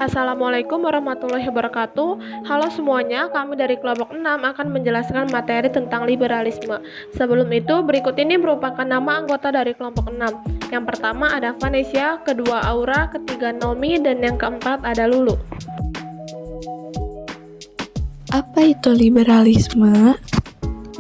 Assalamualaikum warahmatullahi wabarakatuh. Halo semuanya, kami dari kelompok 6 akan menjelaskan materi tentang liberalisme. Sebelum itu, berikut ini merupakan nama anggota dari kelompok 6. Yang pertama ada Vanessa, kedua Aura, ketiga Nomi, dan yang keempat ada Lulu. Apa itu liberalisme?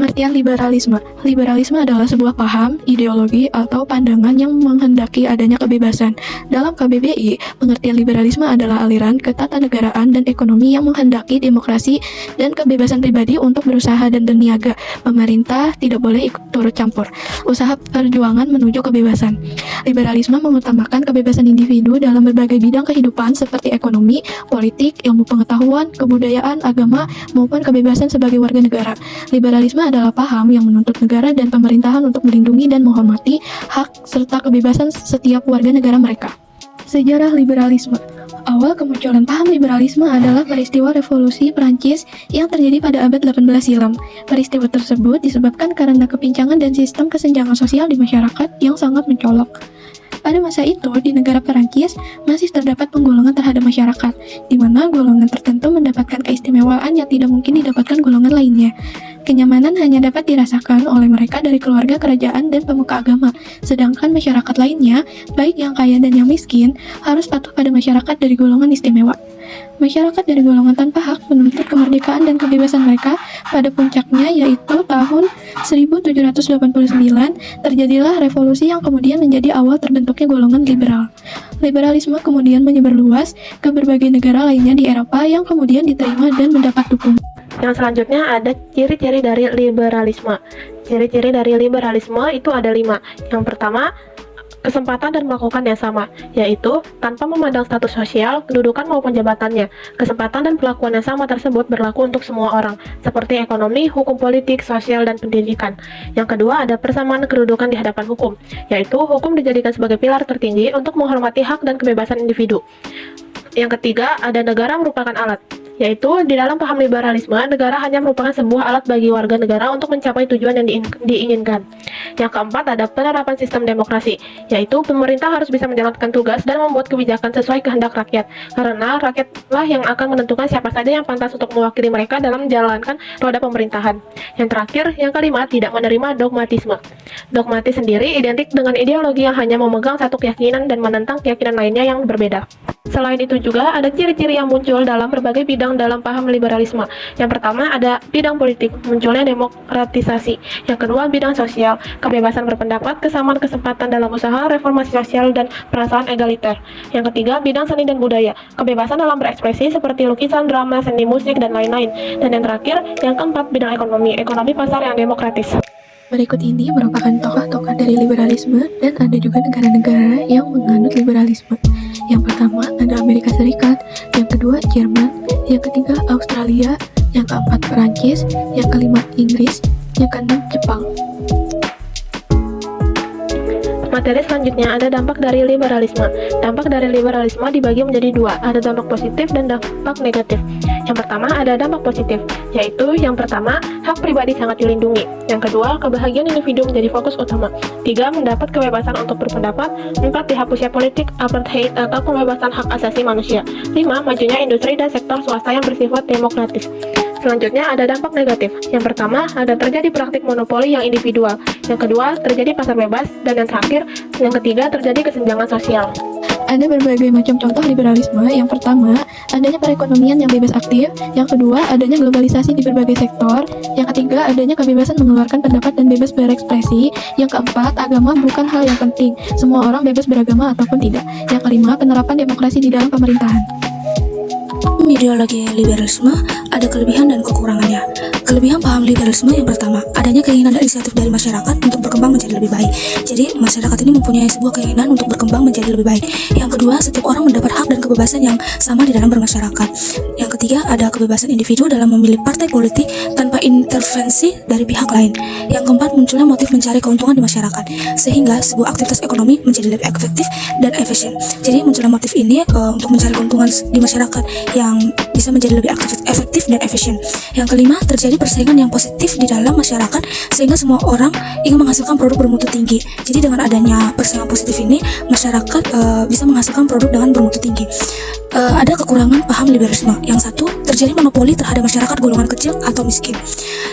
Pengertian liberalisme. Liberalisme adalah sebuah paham, ideologi, atau pandangan yang menghendaki adanya kebebasan. Dalam KBBI, pengertian liberalisme adalah aliran ketatanegaraan dan ekonomi yang menghendaki demokrasi dan kebebasan pribadi untuk berusaha dan berniaga. Pemerintah tidak boleh ikut turut campur. Usaha perjuangan menuju kebebasan. Liberalisme mengutamakan kebebasan individu dalam berbagai bidang kehidupan seperti ekonomi, politik, ilmu pengetahuan, kebudayaan, agama, maupun kebebasan sebagai warga negara. Liberalisme adalah paham yang menuntut negara dan pemerintahan untuk melindungi dan menghormati hak serta kebebasan setiap warga negara mereka. Sejarah liberalisme. Awal kemunculan paham liberalisme adalah peristiwa revolusi Prancis yang terjadi pada abad 18 silam. Peristiwa tersebut disebabkan karena kepincangan dan sistem kesenjangan sosial di masyarakat yang sangat mencolok. Pada masa itu, di negara Perancis masih terdapat penggolongan terhadap masyarakat, di mana golongan tertentu mendapatkan keistimewaan yang tidak mungkin didapatkan golongan lainnya. Kenyamanan hanya dapat dirasakan oleh mereka dari keluarga kerajaan dan pemuka agama, sedangkan masyarakat lainnya, baik yang kaya dan yang miskin, harus patuh pada masyarakat dari golongan istimewa. Masyarakat dari golongan tanpa hak menuntut kemerdekaan dan kebebasan mereka. Pada puncaknya, yaitu tahun 1789, terjadilah revolusi yang kemudian menjadi awal terbentuknya golongan liberal. Liberalisme kemudian menyebar luas ke berbagai negara lainnya di Eropa yang kemudian diterima dan mendapat dukungan. Yang selanjutnya ada ciri-ciri dari liberalisme. Ciri-ciri dari liberalisme itu ada 5. Yang pertama, kesempatan dan melakukan yang sama, yaitu tanpa memandang status sosial, kedudukan maupun jabatannya. Kesempatan dan perlakuan yang sama tersebut berlaku untuk semua orang, seperti ekonomi, hukum politik, sosial, dan pendidikan. Yang kedua ada persamaan kedudukan di hadapan hukum, yaitu hukum dijadikan sebagai pilar tertinggi untuk menghormati hak dan kebebasan individu. Yang ketiga ada negara merupakan alat, yaitu di dalam paham liberalisme, negara hanya merupakan sebuah alat bagi warga negara untuk mencapai tujuan yang diinginkan. Yang keempat ada penerapan sistem demokrasi, yaitu pemerintah harus bisa menjalankan tugas dan membuat kebijakan sesuai kehendak rakyat, karena rakyatlah yang akan menentukan siapa saja yang pantas untuk mewakili mereka dalam menjalankan roda pemerintahan. Yang terakhir, yang kelima, tidak menerima dogmatisme. Dogmatis sendiri identik dengan ideologi yang hanya memegang satu keyakinan dan menentang keyakinan lainnya yang berbeda. Selain itu juga ada ciri-ciri yang muncul dalam berbagai bidang dalam paham liberalisme. Yang pertama ada bidang politik, munculnya demokratisasi. Yang kedua bidang sosial, kebebasan berpendapat, kesamaan kesempatan dalam usaha, reformasi sosial, dan perasaan egaliter. Yang ketiga bidang seni dan budaya, kebebasan dalam berekspresi seperti lukisan, drama, seni musik, dan lain-lain. Dan yang terakhir, yang keempat bidang ekonomi, ekonomi pasar yang demokratis. Berikut ini merupakan tokoh-tokoh dari liberalisme dan ada juga negara-negara yang menganut liberalisme. Yang pertama ada Amerika Serikat, yang kedua Jerman, yang ketiga Australia, yang keempat Perancis, yang kelima Inggris, yang keenam Jepang. Materi selanjutnya ada dampak dari liberalisme. Dampak dari liberalisme dibagi menjadi 2, ada dampak positif dan dampak negatif. Yang pertama ada dampak positif, yaitu yang pertama, hak pribadi sangat dilindungi. Yang kedua, kebahagiaan individu menjadi fokus utama. 3, mendapat kebebasan untuk berpendapat. 4, dihapusnya politik apartheid atau pembebasan hak asasi manusia. 5, majunya industri dan sektor swasta yang bersifat demokratis. Selanjutnya ada dampak negatif. Yang pertama, ada terjadi praktik monopoli yang individual. Yang kedua, terjadi pasar bebas. Dan yang terakhir, yang ketiga, terjadi kesenjangan sosial. Ada berbagai macam contoh liberalisme. Yang pertama, adanya perekonomian yang bebas aktif. Yang kedua, adanya globalisasi di berbagai sektor. Yang ketiga, adanya kebebasan mengeluarkan pendapat dan bebas berekspresi. Yang keempat, agama bukan hal yang penting. Semua orang bebas beragama ataupun tidak. Yang kelima, penerapan demokrasi di dalam pemerintahan. Ideologi liberalisme ada kelebihan dan kekurangannya. Kelebihan paham liberalisme yang pertama, adanya keinginan dan inisiatif dari masyarakat untuk berkembang menjadi lebih baik. Jadi, masyarakat ini mempunyai sebuah keinginan untuk berkembang menjadi lebih baik. Yang kedua, setiap orang mendapat hak dan kebebasan yang sama di dalam bermasyarakat. Yang ketiga, ada kebebasan individu dalam memilih partai politik tanpa intervensi dari pihak lain. Yang keempat, munculnya motif mencari keuntungan di masyarakat, sehingga sebuah aktivitas ekonomi menjadi lebih efektif dan efisien. Jadi, munculnya motif ini untuk mencari keuntungan di masyarakat yang bisa menjadi lebih efektif dan efisien. Yang kelima, terjadi persaingan yang positif di dalam masyarakat sehingga semua orang ingin menghasilkan produk bermutu tinggi. Jadi dengan adanya persaingan positif ini, masyarakat bisa menghasilkan produk dengan bermutu tinggi. Ada kekurangan paham liberalisme. Yang satu, terjadi monopoli terhadap masyarakat golongan kecil atau miskin.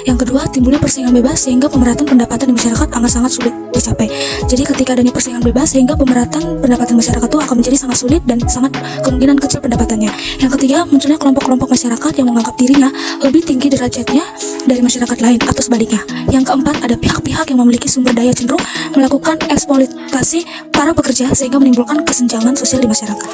Yang kedua, timbulnya persaingan bebas sehingga pemerataan pendapatan di masyarakat akan sangat sulit dicapai. Jadi ketika adanya persaingan bebas sehingga pemerataan pendapatan masyarakat itu akan menjadi sangat sulit dan sangat kemungkinan kecil pendapatannya. Yang ketiga, munculnya kelompok-kelompok masyarakat yang menganggap dirinya lebih tinggi derajatnya dari masyarakat lain atau sebaliknya. Yang keempat, ada pihak-pihak yang memiliki sumber daya cenderung melakukan eksploitasi para pekerja sehingga menimbulkan kesenjangan sosial di masyarakat.